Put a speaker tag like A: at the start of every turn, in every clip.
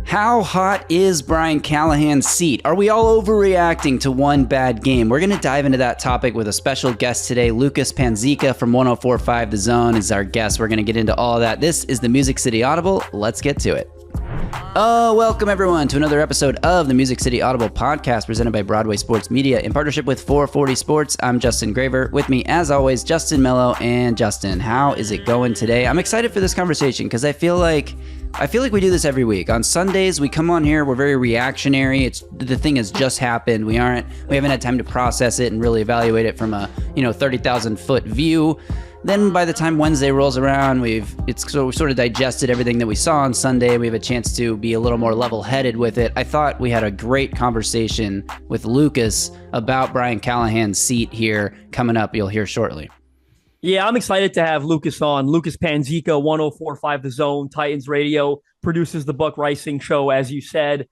A: How hot is Brian Callahan's seat? Are we all overreacting to one bad game? We're going to dive into that topic with a special guest today. Lucas Panzica from 104.5 The Zone is our guest. We're going to get into all of that. This is the Music City Audible. Let's get to it. Welcome everyone to another episode of the Music City Audible podcast presented by Broadway Sports Media in partnership with 440 Sports. I'm Justin Graver. With me, as always, Justin Melo. And Justin, how is it going today? I'm excited for this conversation because I feel like we do this every week. On Sundays, we come on here, we're very reactionary. The thing has just happened. We haven't had time to process it and really evaluate it from a 30,000 foot view. Then by the time Wednesday rolls around, we've sort of digested everything that we saw on Sunday. We have a chance to be a little more level-headed with it. I thought we had a great conversation with Lucas about Brian Callahan's seat here coming up. You'll hear shortly.
B: Yeah, I'm excited to have Lucas on. Lucas Panzica, 104.5 The Zone, Titans Radio, produces the Buck Rising Show, as you said.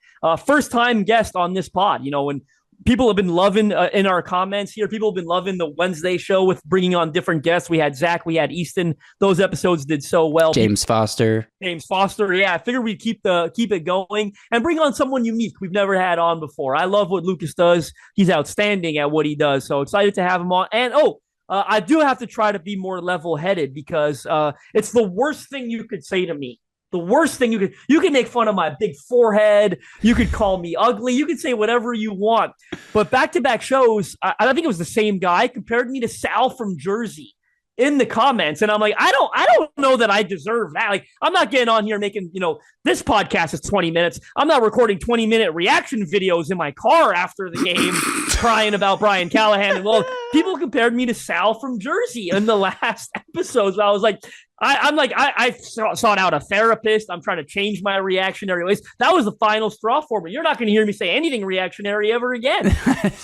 B: First-time guest on this pod. When people have been loving in our comments here, people have been loving the Wednesday show with bringing on different guests. We had Zach, we had Easton. Those episodes did so well.
A: James Foster.
B: Yeah, I figured we'd keep it going and bring on someone unique we've never had on before. I love what Lucas does. He's outstanding at what he does. So excited to have him on. And I do have to try to be more level-headed because it's the worst thing you could say to me. The worst thing you can make fun of my big forehead. You could call me ugly. You could say whatever you want. But back-to-back shows, I think it was the same guy, compared me to Sal from Jersey in the comments. And I'm like, I don't know that I deserve that. Like, I'm not getting on here making, this podcast is 20 minutes. I'm not recording 20-minute reaction videos in my car after the game crying about Brian Callahan. And well, people compared me to Sal from Jersey in the last episodes. I was like, I sought out a therapist. I'm trying to change my reactionary ways. That was the final straw for me. You're not going to hear me say anything reactionary ever again.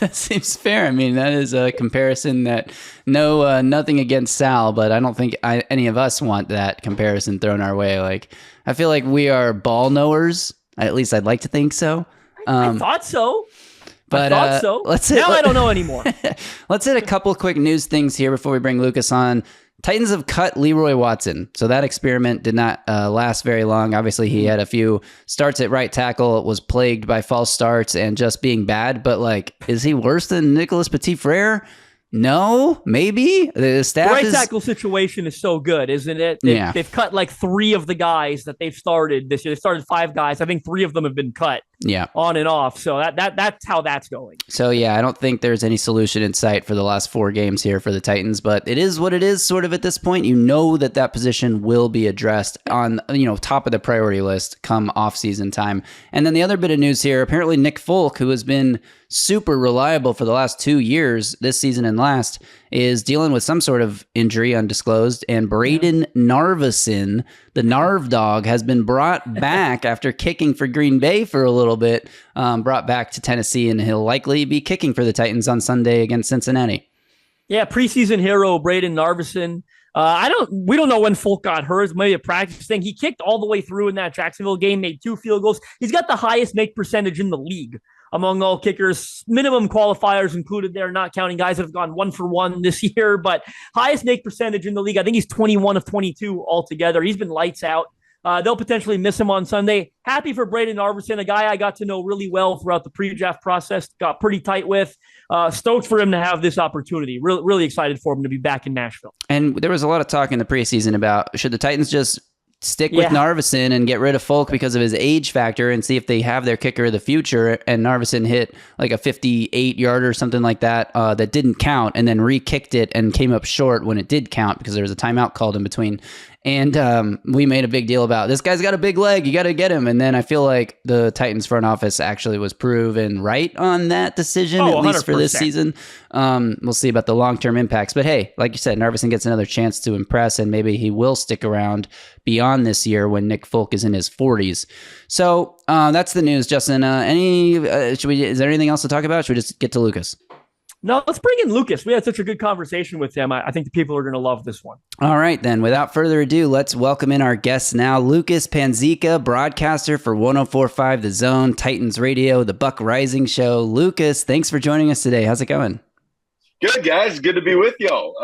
A: That seems fair. I mean, that is a comparison that nothing against Sal, but I don't think any of us want that comparison thrown our way. Like, I feel like we are ball knowers. At least I'd like to think so.
B: I thought so.
A: But
B: I don't know anymore.
A: Let's hit a couple quick news things here before we bring Lucas on. Titans have cut Leroy Watson, so that experiment did not last very long. Obviously, he had a few starts at right tackle, was plagued by false starts and just being bad. But, is he worse than Nicholas Petit-Frere? No, maybe. The
B: right tackle situation is so good, isn't it? They've cut 3 of the guys that they've started this year. They started 5 guys. I think 3 of them have been cut.
A: Yeah,
B: on and off. So that's how that's going.
A: So yeah, I don't think there's any solution in sight for the last 4 games here for the Titans, but it is what it is sort of at this point. That position will be addressed on, top of the priority list come off-season time. And then the other bit of news here, apparently Nick Folk, who has been super reliable for the last 2 years, this season and last, is dealing with some sort of injury undisclosed, and Braden Narveson, the Narv dog, has been brought back after kicking for Green Bay for a little bit, brought back to Tennessee, and he'll likely be kicking for the Titans on Sunday against Cincinnati. Yeah,
B: preseason hero Braden Narveson. We don't know when Folk got hurt. Maybe a practice thing. He kicked all the way through in that Jacksonville game, made 2 field goals. He's got the highest make percentage in the league among all kickers. Minimum qualifiers included there, not counting guys that have gone 1 for 1 this year, but highest make percentage in the league. I think he's 21 of 22 altogether. He's been lights out. They'll potentially miss him on Sunday. Happy for Braden Narveson, a guy I got to know really well throughout the pre-draft process, got pretty tight with. Stoked for him to have this opportunity. Really excited for him to be back in Nashville.
A: And there was a lot of talk in the preseason about should the Titans just stick with Narveson and get rid of Folk because of his age factor and see if they have their kicker of the future. And Narveson hit a 58-yarder or something like that that didn't count, and then re-kicked it and came up short when it did count because there was a timeout called in between. And we made a big deal about this guy's got a big leg. You got to get him. And then I feel like the Titans front office actually was proven right on that decision, at least for this season. We'll see about the long-term impacts. But hey, like you said, Narveson gets another chance to impress, and maybe he will stick around beyond this year when Nick Folk is in his 40s. So that's the news, Justin. Is there anything else to talk about? Should we just get to Lucas?
B: No, let's bring in Lucas. We had such a good conversation with him. I think the people are going to love this one.
A: All right, then. Without further ado, let's welcome in our guest now. Lucas Panzica, broadcaster for 104.5 The Zone, Titans Radio, the Buck Rising Show. Lucas, thanks for joining us today. How's it going?
C: Good, guys. Good to be with y'all.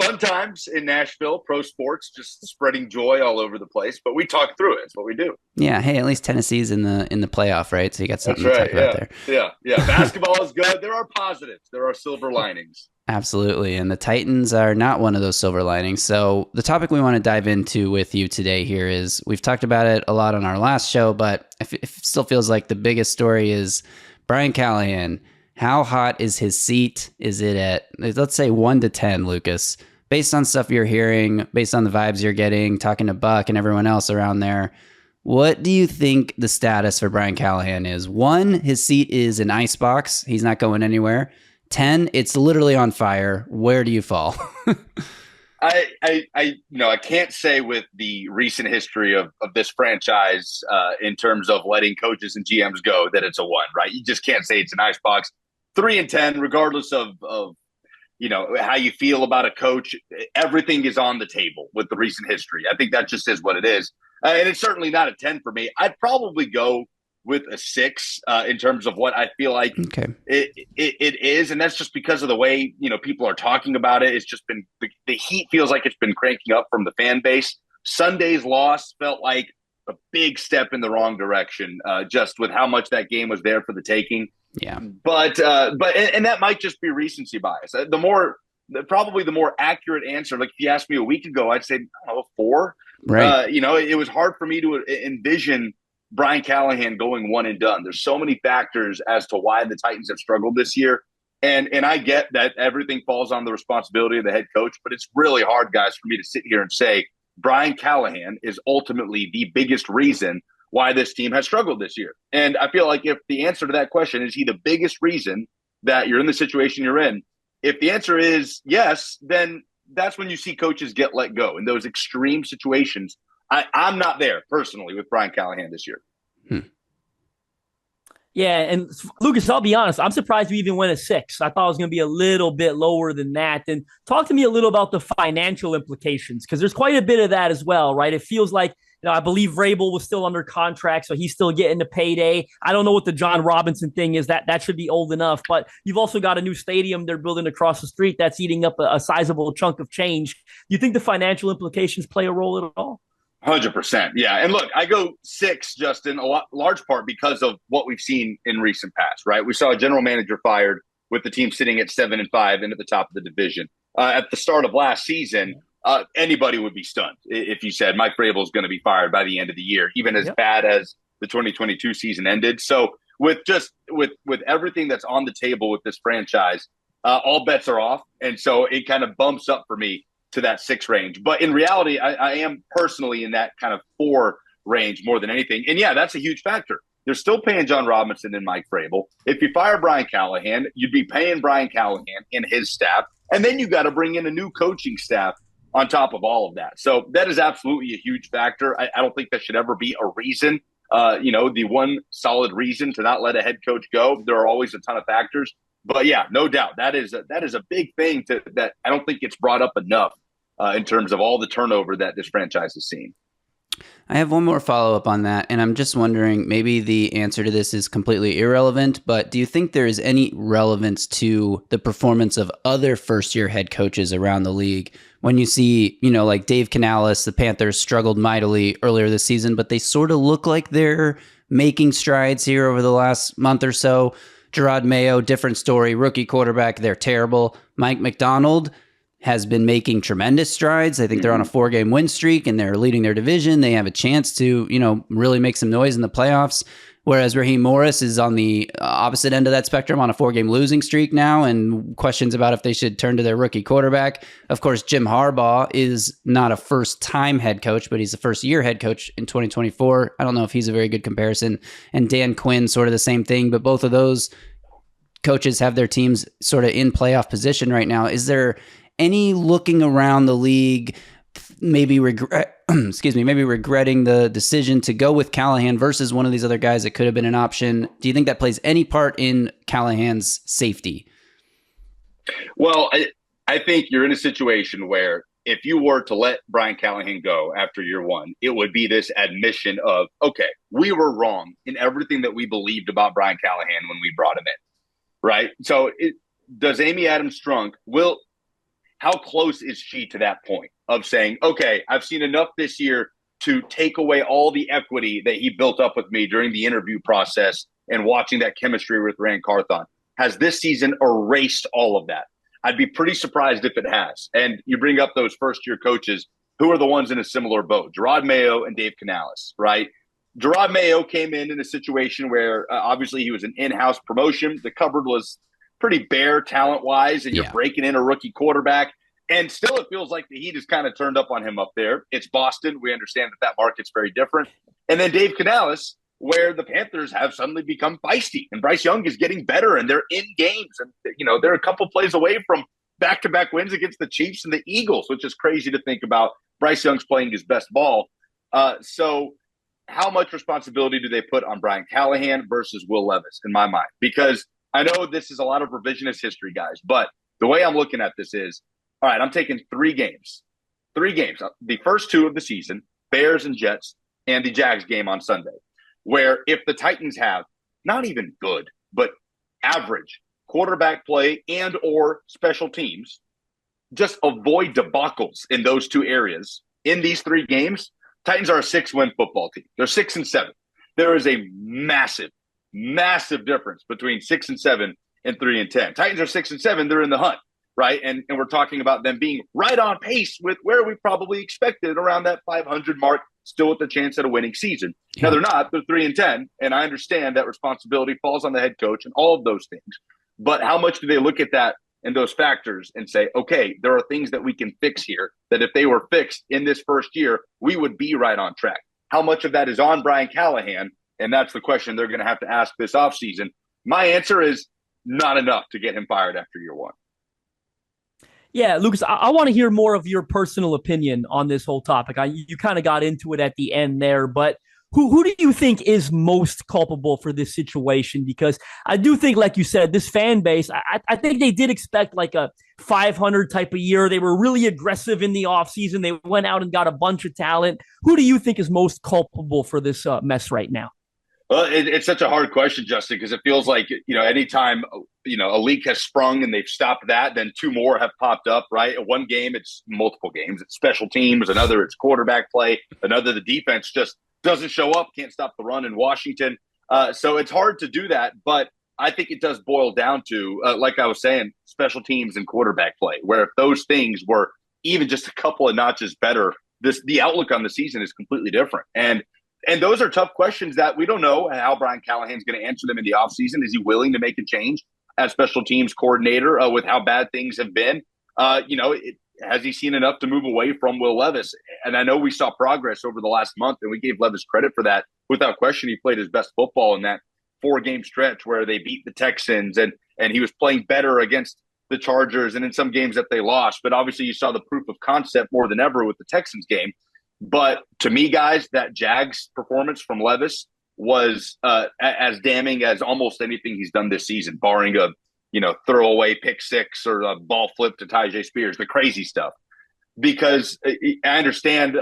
C: Fun times in Nashville, pro sports, just spreading joy all over the place. But we talk through it. It's what we do.
A: Yeah. Hey, at least Tennessee's in the playoff, right? So you got something
C: That's
A: to
C: right.
A: talk about there.
C: Yeah. Basketball is good. There are positives. There are silver linings.
A: Absolutely. And the Titans are not one of those silver linings. So the topic we want to dive into with you today here is we've talked about it a lot on our last show, but it still feels like the biggest story is Brian Callahan. How hot is his seat? Is it at, let's say, 1 to 10, Lucas? Based on stuff you're hearing, based on the vibes you're getting, talking to Buck and everyone else around there, what do you think the status for Brian Callahan is? 1, his seat is an icebox. He's not going anywhere. 10, it's literally on fire. Where do you fall?
C: I can't say with the recent history of this franchise in terms of letting coaches and GMs go that it's a 1, right? You just can't say it's an icebox. 3 and 10, regardless of how you feel about a coach, everything is on the table with the recent history. I think that just is what it is. And it's certainly not a 10 for me. I'd probably go with a 6 in terms of what I feel like it is. And that's just because of the way, people are talking about it. It's just been the heat feels like it's been cranking up from the fan base. Sunday's loss felt like a big step in the wrong direction, just with how much that game was there for the taking.
A: Yeah.
C: But that might just be recency bias. Probably the more accurate answer, like if you asked me a week ago, I'd say, I don't know, 4.
A: Right.
C: It was hard for me to envision Brian Callahan going one and done. There's so many factors as to why the Titans have struggled this year. And I get that everything falls on the responsibility of the head coach, but it's really hard, guys, for me to sit here and say Brian Callahan is ultimately the biggest reason why this team has struggled this year. And I feel like if the answer to that question is he the biggest reason that you're in the situation you're in, if the answer is yes, then that's when you see coaches get let go in those extreme situations. I'm not there personally with Brian Callahan this year.
B: Yeah, and Lucas, I'll be honest, I'm surprised we even went a 6. I thought it was going to be a little bit lower than that. And talk to me a little about the financial implications, because there's quite a bit of that as well, right? It feels like, I believe Vrabel was still under contract, so he's still getting the payday. I don't know what the John Robinson thing is. That should be old enough. But you've also got a new stadium they're building across the street that's eating up a sizable chunk of change. Do you think the financial implications play a role at all?
C: 100%. Yeah. And look, I go 6, Justin, large part because of what we've seen in recent past, right? We saw a general manager fired with the team sitting at 7-5 and at the top of the division. At the start of last season, anybody would be stunned if you said Mike Vrabel is going to be fired by the end of the year, even as bad as the 2022 season ended. So with everything that's on the table with this franchise, all bets are off. And so it kind of bumps up for me to that 6 range. But in reality, I am personally in that kind of 4 range more than anything. And yeah, that's a huge factor. They're still paying John Robinson and Mike Vrabel. If you fire Brian Callahan, you'd be paying Brian Callahan and his staff. And then you got to bring in a new coaching staff on top of all of that. So that is absolutely a huge factor. I don't think that should ever be a reason, the one solid reason to not let a head coach go. There are always a ton of factors. But yeah, no doubt that is a big thing that I don't think gets brought up enough in terms of all the turnover that this franchise has seen.
A: I have one more follow-up on that, and I'm just wondering, maybe the answer to this is completely irrelevant, but do you think there is any relevance to the performance of other first-year head coaches around the league? When you see, like Dave Canales, the Panthers struggled mightily earlier this season, but they sort of look like they're making strides here over the last month or so. Gerard Mayo, different story, rookie quarterback, they're terrible. Mike McDonald has been making tremendous strides. I think they're on a 4-game win streak and they're leading their division. They have a chance to, really make some noise in the playoffs. Whereas Raheem Morris is on the opposite end of that spectrum on a 4-game losing streak now, and questions about if they should turn to their rookie quarterback. Of course, Jim Harbaugh is not a first-time head coach, but he's a first-year head coach in 2024. I don't know if he's a very good comparison. And Dan Quinn, sort of the same thing, but both of those coaches have their teams sort of in playoff position right now. Is there any looking around the league, maybe regretting the decision to go with Callahan versus one of these other guys that could have been an option? Do you think that plays any part in Callahan's safety?
C: Well, I think you're in a situation where if you were to let Brian Callahan go after year 1, it would be this admission of, okay, we were wrong in everything that we believed about Brian Callahan when we brought him in, right? So does Amy Adams Strunk, how close is she to that point of saying, okay, I've seen enough this year to take away all the equity that he built up with me during the interview process and watching that chemistry with Rand Carthon? Has this season erased all of that? I'd be pretty surprised if it has. And you bring up those first-year coaches. Who are the ones in a similar boat? Gerard Mayo and Dave Canales, right? Gerard Mayo came in a situation where obviously he was an in-house promotion. The cupboard was pretty bare talent-wise, and you're breaking in a rookie quarterback. And still it feels like the heat has kind of turned up on him up there. It's Boston. We understand that market's very different. And then Dave Canales, where the Panthers have suddenly become feisty. And Bryce Young is getting better, and they're in games. And, they're a couple plays away from back-to-back wins against the Chiefs and the Eagles, which is crazy to think about. Bryce Young's playing his best ball. So how much responsibility do they put on Brian Callahan versus Will Levis, in my mind? Because I know this is a lot of revisionist history, guys, but the way I'm looking at this is, all right, I'm taking three games. The first two of the season, Bears and Jets, and the Jags game on Sunday, where if the Titans have not even good, but average quarterback play and or special teams, just avoid debacles in those two areas. In these three games, Titans are a 6-win football team. They're 6-7. There is a massive, massive difference between 6-7 and 3-10. Titans are 6-7. They're in the hunt, right? And we're talking about them being right on pace with where we probably expected, around that 500 mark, still with the chance at a winning season. Yeah. Now, they're not. They're 3-10, and I understand that responsibility falls on the head coach and all of those things. But how much do they look at that and those factors and say, okay, there are things that we can fix here, that if they were fixed in this first year, we would be right on track? How much of that is on Brian Callahan? And that's the question they're going to have to ask this offseason. My answer is not enough to get him fired after year one.
B: Yeah, Lucas, I want to hear more of your personal opinion on this whole topic. You kind of got into it at the end there, but who do you think is most culpable for this situation? Because I do think, like you said, this fan base, I think they did expect like a 500 type of year. They were really aggressive in the offseason. They went out and got a bunch of talent. Who do you think is most culpable for this mess right now?
C: Well, it's such a hard question, Justin, because it feels like, anytime, a leak has sprung and they've stopped that, then two more have popped up, right? One game, it's multiple games. It's special teams. Another, it's quarterback play. Another, the defense just doesn't show up, can't stop the run in Washington. So it's hard to do that. But I think it does boil down to, like I was saying, special teams and quarterback play, where if those things were even just a couple of notches better, the outlook on the season is completely different. And those are tough questions that we don't know how Brian Callahan's going to answer them in the offseason. Is he willing to make a change as special teams coordinator with how bad things have been? Has he seen enough to move away from Will Levis? And I know we saw progress over the last month, and we gave Levis credit for that. Without question, he played his best football in that 4-game stretch where they beat the Texans, and he was playing better against the Chargers and in some games that they lost. But obviously you saw the proof of concept more than ever with the Texans game. But to me, guys, that Jags performance from Levis was as damning as almost anything he's done this season, barring a throwaway pick six or a ball flip to Tyjae Spears, the crazy stuff. Because I understand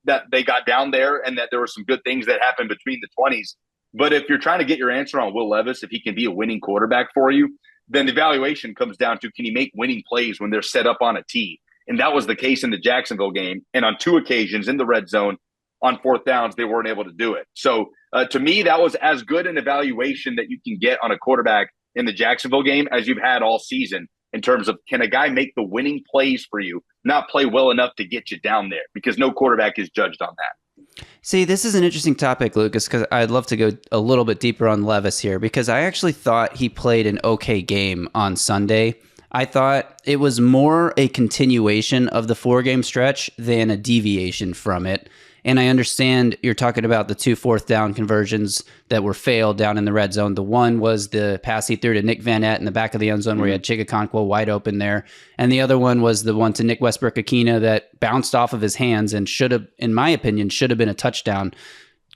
C: that they got down there and that there were some good things that happened between the 20s. But if you're trying to get your answer on Will Levis, if he can be a winning quarterback for you, then the evaluation comes down to, can he make winning plays when they're set up on a tee? And that was the case in the Jacksonville game. And on 2 occasions in the red zone on 4th downs, they weren't able to do it. So to me, that was as good an evaluation that you can get on a quarterback in the Jacksonville game as you've had all season, in terms of, can a guy make the winning plays for you, not play well enough to get you down there? Because no quarterback is judged on that.
A: See, this is an interesting topic, Lucas, because I'd love to go a little bit deeper on Levis here, because I actually thought he played an okay game on Sunday. I thought it was more a continuation of the 4-game stretch than a deviation from it. And I understand you're talking about the 2 4th down conversions that were failed down in the red zone. The one was the pass he threw to Nick Van Nett in the back of the end zone where he had Chigakonkwo wide open there. And the other one was the one to Nick Westbrook-Akina that bounced off of his hands and should have, in my opinion, should have been a touchdown.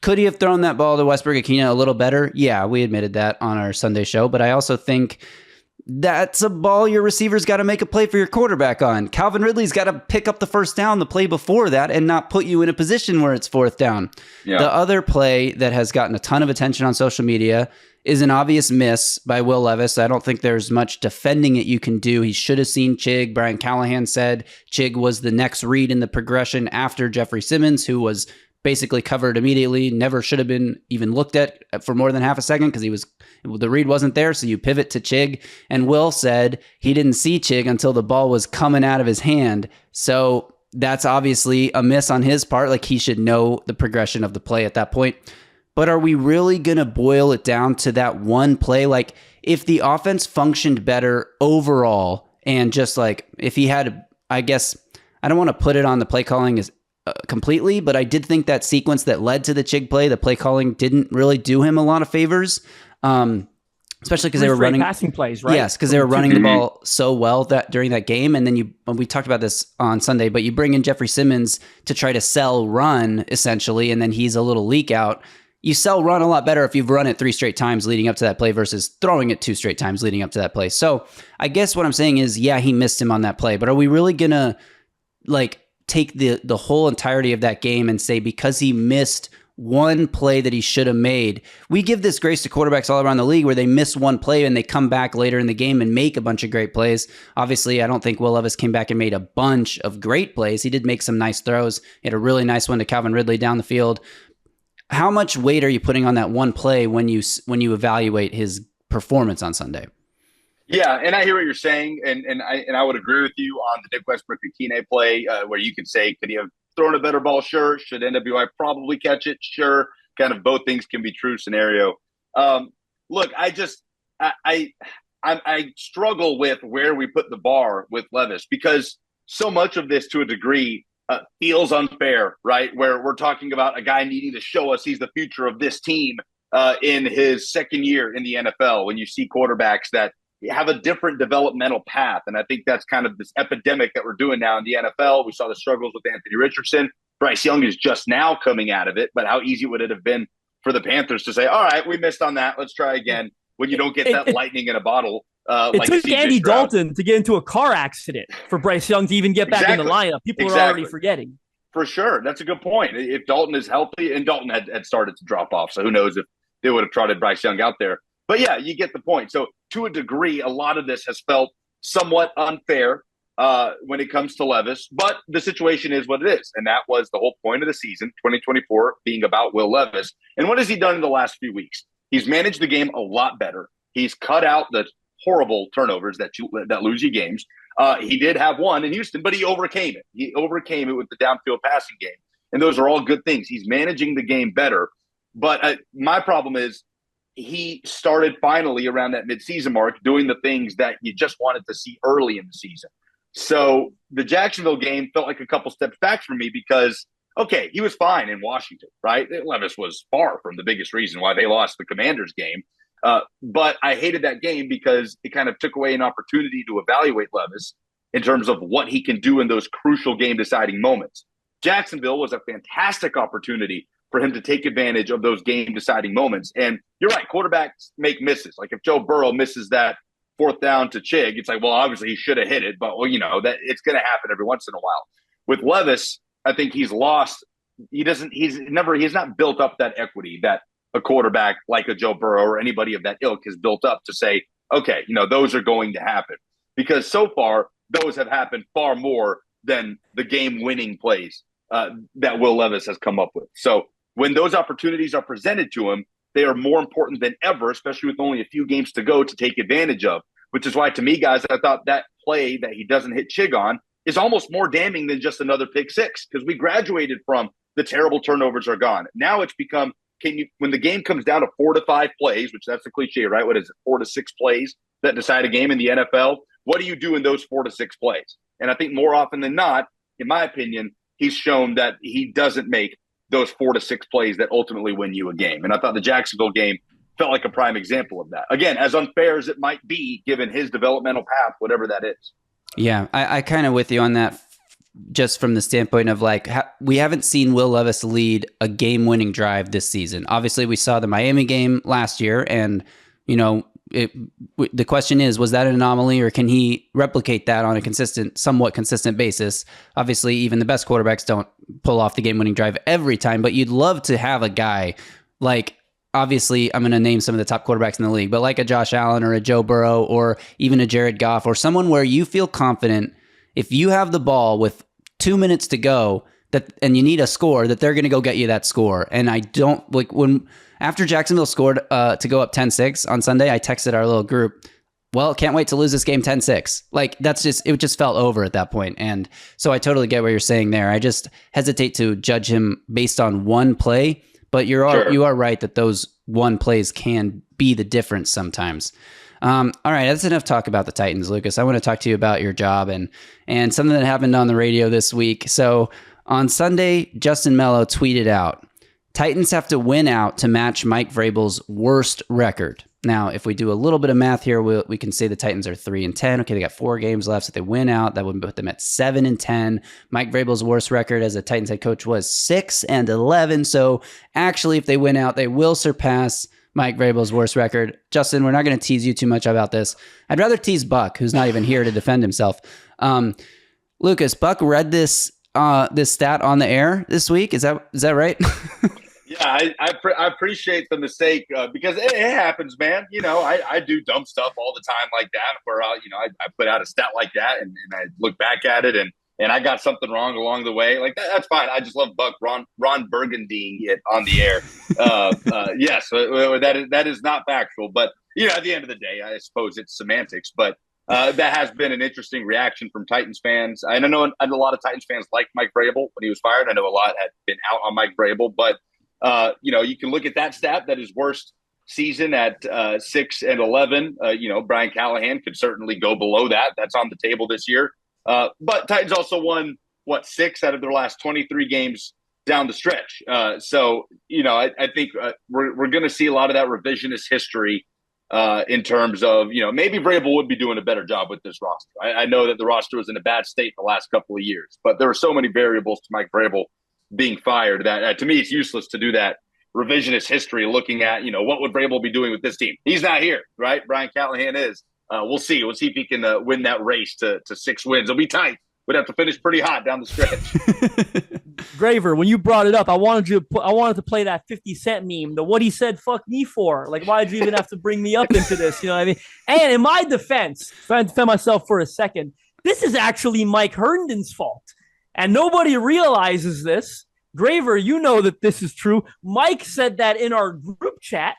A: Could he have thrown that ball to Westbrook-Akina a little better? Yeah, we admitted that on our Sunday show. But I also think That's a ball your receiver's got to make a play for your quarterback on. Calvin Ridley's got to pick up the first down the play before that and not put you in a position where it's fourth down. Yeah. The other play that has gotten a ton of attention on social media is an obvious miss by Will Levis. I don't think there's much defending it you can do. He should have seen Chig. Brian Callahan said Chig was the next read in the progression after Jeffrey Simmons, who was basically covered immediately, never should have been even looked at for more than half a second because the read wasn't there, so you pivot to Chig. And Will said he didn't see Chig until the ball was coming out of his hand. So that's obviously a miss on his part. Like, he should know the progression of the play at that point. But are we really going to boil it down to that one play? Like, if the offense functioned better overall and just like if he had, I guess, I don't want to put it on the play calling as completely, but I did think that sequence that led to the Chig play, the play calling didn't really do him a lot of favors, especially because they were running
B: passing plays, right?
A: Yes, because they were running the ball so well that during that game. And then we talked about this on Sunday, but you bring in Jeffrey Simmons to try to sell run essentially, and then he's a little leak out. You sell run a lot better if you've run it 3 straight times leading up to that play versus throwing it 2 straight times leading up to that play. So I guess what I'm saying is, yeah, he missed him on that play, but are we really gonna take the whole entirety of that game and say because he missed one play that he should have made? We give this grace to quarterbacks all around the league where they miss one play and they come back later in the game and make a bunch of great plays. Obviously, I don't think Will Levis came back and made a bunch of great plays. He did make some nice throws. He had a really nice one to Calvin Ridley down the field. How much weight are you putting on that one play when you evaluate his performance on Sunday?
C: Yeah, and I hear what you're saying, and I would agree with you on the Nick Westbrook-Akine play, where you could say, could he have thrown a better ball? Sure. Should NWI probably catch it? Sure. Kind of both things can be true scenario. Look, I struggle with where we put the bar with Levis, because so much of this, to a degree, feels unfair, right? Where we're talking about a guy needing to show us he's the future of this team in his second year in the NFL, when you see quarterbacks that have a different developmental path. And I think that's kind of this epidemic that we're doing now in the NFL. We saw the struggles with Anthony Richardson. Bryce Young is just now coming out of it, but how easy would it have been for the Panthers to say, all right, we missed on that, let's try again, when you don't get that lightning in a bottle.
B: It took Andy Dalton to get into a car accident for Bryce Young to even get back in the lineup. People are already forgetting.
C: For sure. That's a good point. If Dalton is healthy, and Dalton had started to drop off, so who knows if they would have trotted Bryce Young out there. But yeah, you get the point. So to a degree, a lot of this has felt somewhat unfair when it comes to Levis, but the situation is what it is. And that was the whole point of the season, 2024, being about Will Levis. And what has he done in the last few weeks? He's managed the game a lot better. He's cut out the horrible turnovers that lose you games. He did have one in Houston, but he overcame it. He overcame it with the downfield passing game. And those are all good things. He's managing the game better. But my problem is, he started finally around that midseason mark doing the things that you just wanted to see early in the season. So the Jacksonville game felt like a couple steps back for me because, okay, he was fine in Washington, right? Levis was far from the biggest reason why they lost the Commanders game. But I hated that game because it kind of took away an opportunity to evaluate Levis in terms of what he can do in those crucial game-deciding moments. Jacksonville was a fantastic opportunity for him to take advantage of those game-deciding moments. And you're right, quarterbacks make misses. Like if Joe Burrow misses that 4th down to Chig, it's like, well, obviously he should have hit it, but that it's going to happen every once in a while. With Levis, I think he's lost. He's not built up that equity that a quarterback like a Joe Burrow or anybody of that ilk has built up to say, okay, those are going to happen. Because so far, those have happened far more than the game-winning plays that Will Levis has come up with. So when those opportunities are presented to him, they are more important than ever, especially with only a few games to go to take advantage of, which is why, to me, guys, I thought that play that he doesn't hit Chig on is almost more damning than just another pick six, because we graduated from the terrible turnovers are gone. Now it's become, when the game comes down to 4 to 5 plays, which that's the cliche, right? What is it, 4 to 6 plays that decide a game in the NFL? What do you do in those 4 to 6 plays? And I think more often than not, in my opinion, he's shown that he doesn't make those 4 to 6 plays that ultimately win you a game. And I thought the Jacksonville game felt like a prime example of that. Again, as unfair as it might be, given his developmental path, whatever that is.
A: Yeah, I kind of with you on that, just from the standpoint of we haven't seen Will Levis lead a game-winning drive this season. Obviously, we saw the Miami game last year, and the question is, was that an anomaly, or can he replicate that on a somewhat consistent basis? Obviously, even the best quarterbacks don't pull off the game-winning drive every time, but you'd love to have a guy like, obviously, I'm going to name some of the top quarterbacks in the league, but like a Josh Allen or a Joe Burrow or even a Jared Goff, or someone where you feel confident if you have the ball with 2 minutes to go and you need a score, that they're going to go get you that score. And I don't like after Jacksonville scored to go up 10-6 on Sunday, I texted our little group, well, can't wait to lose this game 10-6. Like, it just felt over at that point. And so I totally get what you're saying there. I just hesitate to judge him based on one play, but you are right that those one plays can be the difference sometimes. All right, that's enough talk about the Titans, Lucas. I want to talk to you about your job and something that happened on the radio this week. So on Sunday, Justin Melo tweeted out, Titans have to win out to match Mike Vrabel's worst record. Now, if we do a little bit of math here, we can say the Titans are 3-10. Okay, they got 4 games left. So if they win out, that would put them at 7-10. Mike Vrabel's worst record as a Titans head coach was 6-11. So actually, if they win out, they will surpass Mike Vrabel's worst record. Justin, we're not going to tease you too much about this. I'd rather tease Buck, who's not even here to defend himself. Lucas, Buck read this stat on the air this week. Is that right?
C: Yeah, I appreciate the mistake because it happens, man. You know, I do dumb stuff all the time like that where, I put out a stat like that and I look back at it and I got something wrong along the way. Like, that's fine. I just love Buck Ron Burgundy it on the air. Yes, that is not factual. But, at the end of the day, I suppose it's semantics. But that has been an interesting reaction from Titans fans. I know a lot of Titans fans liked Mike Vrabel when he was fired. I know a lot had been out on Mike Vrabel, but you can look at that stat, that his worst season at 6-11. Brian Callahan could certainly go below that. That's on the table this year. But Titans also won 6 out of their last 23 games down the stretch. So I think we're going to see a lot of that revisionist history in terms of maybe Vrabel would be doing a better job with this roster. I know that the roster was in a bad state the last couple of years, but there were so many variables to Mike Vrabel being fired that to me it's useless to do that revisionist history looking at what would Vrabel be doing with this team. He's not here, right? Brian Callahan is. We'll see if he can win that race to 6 wins. It'll be tight. We'd have to finish pretty hot down the stretch.
B: Graver, when you brought it up, I wanted to play that 50 Cent meme, the what he said fuck me for. Like, why did you even have to bring me up into this? You know what I mean? And in my defense, trying to defend myself for a second, this is actually Mike Herndon's fault. And nobody realizes this. Graver, you know that this is true. Mike said that in our group chat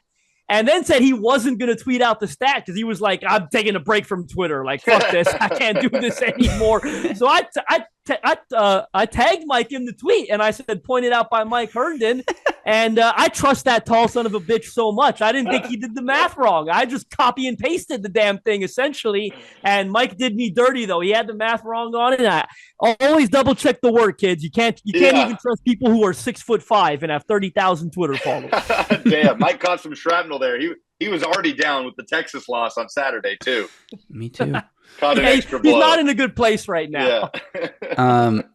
B: and then said he wasn't going to tweet out the stat because he was like, I'm taking a break from Twitter. Like, fuck this. I can't do this anymore. So I tagged Mike in the tweet and I said, pointed out by Mike Herndon. And I trust that tall son of a bitch so much. I didn't think he did the math wrong. I just copy and pasted the damn thing essentially. And Mike did me dirty though. He had the math wrong on it. And I'll always double check the work, kids. You can't even trust people who are 6'5" and have 30,000 Twitter followers.
C: Damn, Mike caught some shrapnel there. He was already down with the Texas loss on Saturday too.
A: Me too.
C: Caught an extra blow.
B: He's not in a good place right now.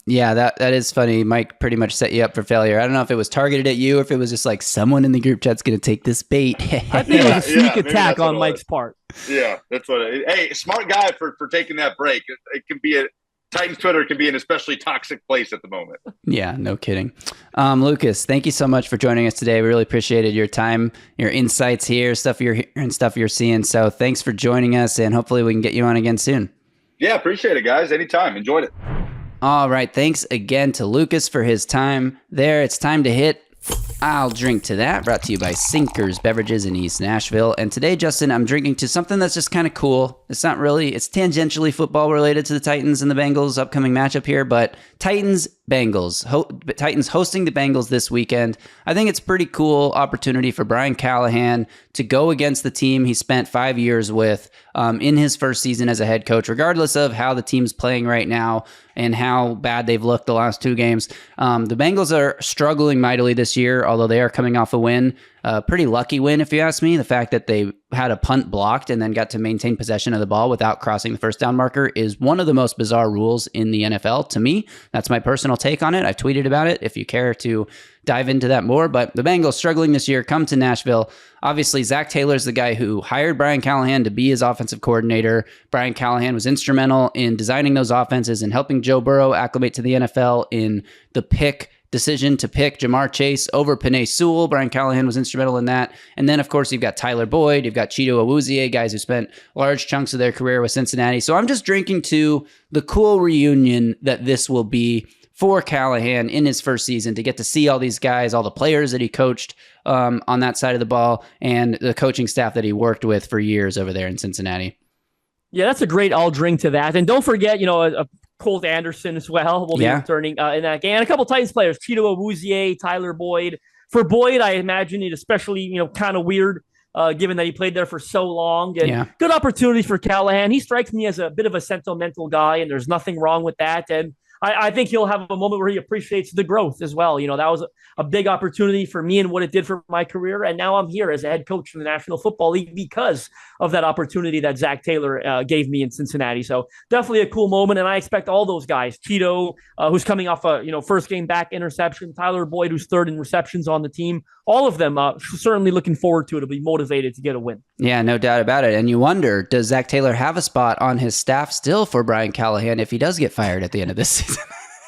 A: Yeah. That is funny. Mike pretty much set you up for failure. I don't know if it was targeted at you or if it was just like someone in the group chat's going to take this bait.
B: I think it was a sneak attack on Mike's part.
C: Yeah, that's what hey, smart guy for taking that break. It can be Titans Twitter can be an especially toxic place at the moment.
A: Yeah, no kidding. Lucas, thank you so much for joining us today. We really appreciated your time, your insights here, stuff you're hearing, stuff you're seeing. So thanks for joining us, and hopefully we can get you on again soon.
C: Yeah, appreciate it, guys. Anytime. Enjoyed it.
A: All right. Thanks again to Lucas for his time there. It's time to hit I'll Drink to That, brought to you by Sinkers Beverages in East Nashville. And today, Justin, I'm drinking to something that's just kind of cool. It's tangentially football related to the Titans and the Bengals upcoming matchup here, but Titans-Bengals. Titans hosting the Bengals this weekend. I think it's a pretty cool opportunity for Brian Callahan to go against the team he spent 5 years with in his first season as a head coach, regardless of how the team's playing right now and how bad they've looked the last 2 games. The Bengals are struggling mightily this year, although they are coming off a win. Pretty lucky win, if you ask me. The fact that they had a punt blocked and then got to maintain possession of the ball without crossing the first down marker is one of the most bizarre rules in the NFL to me. That's my personal take on it. I've tweeted about it if you care to dive into that more. But the Bengals struggling this year, come to Nashville. Obviously, Zach Taylor's the guy who hired Brian Callahan to be his offensive coordinator. Brian Callahan was instrumental in designing those offenses and helping Joe Burrow acclimate to the NFL in the decision to pick Jamar Chase over Penei Sewell. Brian Callahan was instrumental in that. And then, of course, you've got Tyler Boyd, you've got Chido Awuzie, guys who spent large chunks of their career with Cincinnati. So I'm just drinking to the cool reunion that this will be for Callahan in his first season, to get to see all these guys, all the players that he coached on that side of the ball, and the coaching staff that he worked with for years over there in Cincinnati.
B: Yeah, that's a great I'll drink to that. And don't forget, Colt Anderson as well will be returning in that game. And a couple Titans players, Chido Awuzie, Tyler Boyd. For Boyd, I imagine it especially, kind of weird given that he played there for so long. And good opportunity for Callahan. He strikes me as a bit of a sentimental guy, and there's nothing wrong with that. And I think he'll have a moment where he appreciates the growth as well. That was a big opportunity for me and what it did for my career. And now I'm here as a head coach in the National Football League because of that opportunity that Zach Taylor gave me in Cincinnati. So definitely a cool moment. And I expect all those guys, Cheeto, who's coming off a first game back interception, Tyler Boyd, who's third in receptions on the team, all of them certainly looking forward to it. Will be motivated to get a win. Yeah,
A: no doubt about it. And you wonder, does Zach Taylor have a spot on his staff still for Brian Callahan if he does get fired at the end of this season?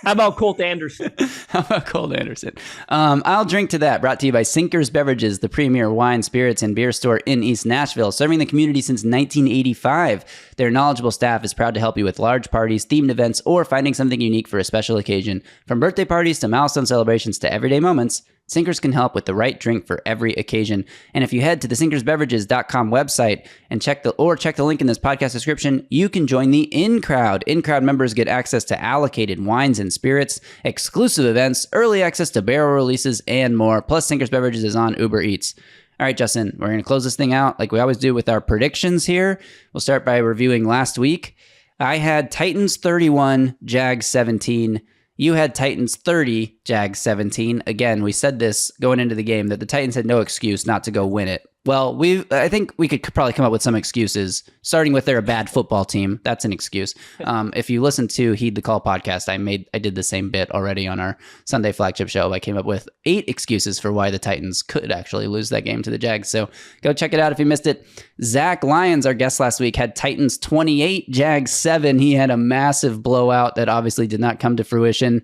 B: How about Colt Anderson?
A: I'll drink to that. Brought to you by Sinkers Beverages, the premier wine, spirits, and beer store in East Nashville. Serving the community since 1985. Their knowledgeable staff is proud to help you with large parties, themed events, or finding something unique for a special occasion. From birthday parties to milestone celebrations to everyday moments, Sinkers can help with the right drink for every occasion. And if you head to the sinkersbeverages.com website and check the link in this podcast description, you can join the In Crowd. In Crowd members get access to allocated wines and spirits, exclusive events, early access to barrel releases, and more. Plus, Sinkers Beverages is on Uber Eats. All right, Justin, we're going to close this thing out like we always do with our predictions here. We'll start by reviewing last week. I had Titans 31, Jags 17. You had Titans 30, Jags 17. Again, we said this going into the game that the Titans had no excuse not to go win it. Well, I think we could probably come up with some excuses, starting with they're a bad football team. That's an excuse. If you listen to Heed the Call podcast, I did the same bit already on our Sunday flagship show. I came up with 8 excuses for why the Titans could actually lose that game to the Jags. So go check it out if you missed it. Zach Lyons, our guest last week, had Titans 28, Jags 7. He had a massive blowout that obviously did not come to fruition.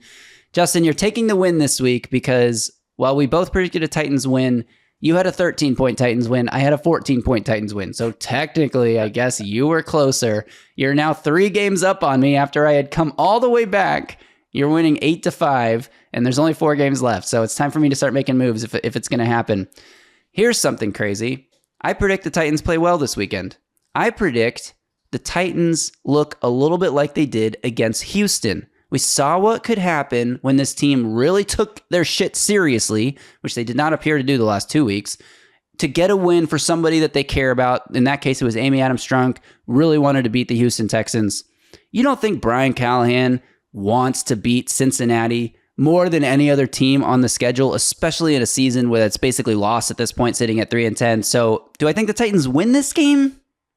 A: Justin, you're taking the win this week because while we both predicted a Titans win, you had a 13-point Titans win. I had a 14-point Titans win. So technically, I guess you were closer. You're now 3 games up on me after I had come all the way back. You're winning 8-5, and there's only 4 games left. So it's time for me to start making moves if it's going to happen. Here's something crazy. I predict the Titans play well this weekend. I predict the Titans look a little bit like they did against Houston. We saw what could happen when this team really took their shit seriously, which they did not appear to do the last 2 weeks, to get a win for somebody that they care about. In that case, it was Amy Adams-Strunk, really wanted to beat the Houston Texans. You don't think Brian Callahan wants to beat Cincinnati more than any other team on the schedule, especially in a season where it's basically lost at this point, sitting at 3-10. So do I think the Titans win this game?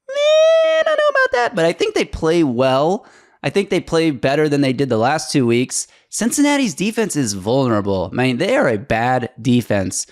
A: I don't know about that, but I think they play well. I think they play better than they did the last 2 weeks. Cincinnati's defense is vulnerable. I mean, they are a bad defense.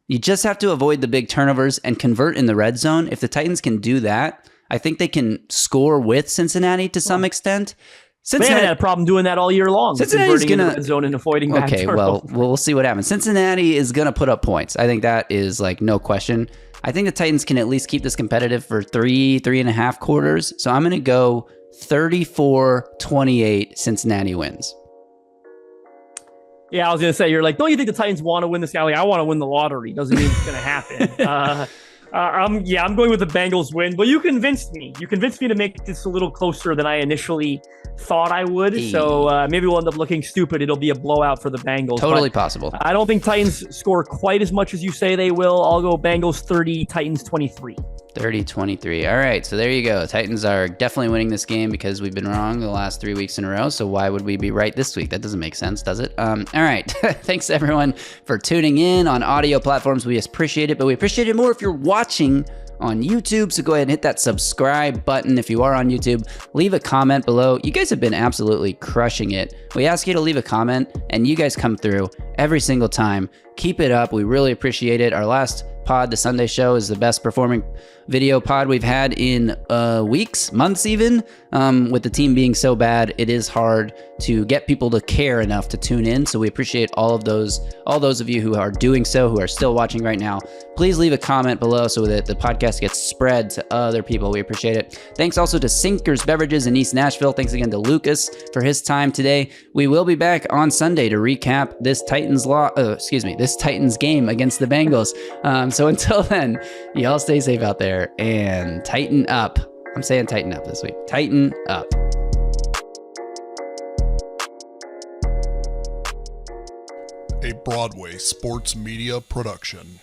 A: You just have to avoid the big turnovers and convert in the red zone. If the Titans can do that, I think they can score with Cincinnati to some extent.
B: Cincinnati haven't had a problem doing that all year long.
A: Cincinnati's going to
B: red zone and avoiding bad turnovers.
A: Well, we'll see what happens. Cincinnati is going to put up points. I think that is no question. I think the Titans can at least keep this competitive for 3.5 quarters. So I'm going to go 34-28 Cincinnati wins.
B: Yeah, I was going to say, you're like, don't you think the Titans want to win this game? I want to win the lottery. Doesn't mean it's going to happen. I'm going with the Bengals win, but you convinced me. You convinced me to make this a little closer than I initially thought I would. Hey. So maybe we'll end up looking stupid. It'll be a blowout for the Bengals.
A: Totally possible.
B: I don't think Titans score quite as much as you say they will. I'll go Bengals 30, Titans 23.
A: 30-23. All right, so there you go. Titans are definitely winning this game because we've been wrong the last 3 weeks in a row. So why would we be right this week? That doesn't make sense, does it? All right. Thanks, everyone, for tuning in on audio platforms. We appreciate it, but we appreciate it more if you're watching on YouTube. So go ahead and hit that subscribe button if you are on YouTube. Leave a comment below. You guys have been absolutely crushing it. We ask you to leave a comment, and you guys come through every single time. Keep it up. We really appreciate it. Our last pod, the Sunday show, is the best performing video pod we've had in weeks, months even. With the team being so bad, it is hard to get people to care enough to tune in. So we appreciate all those of you who are doing so, who are still watching right now. Please leave a comment below so that the podcast gets spread to other people. We appreciate it. Thanks also to Sinkers Beverages in East Nashville. Thanks again to Lucas for his time today. We will be back on Sunday to recap this Titans game against the Bengals. So until then, y'all stay safe out there and tighten up. I'm saying tighten up this week. Tighten up.
D: A Broadway sports media production.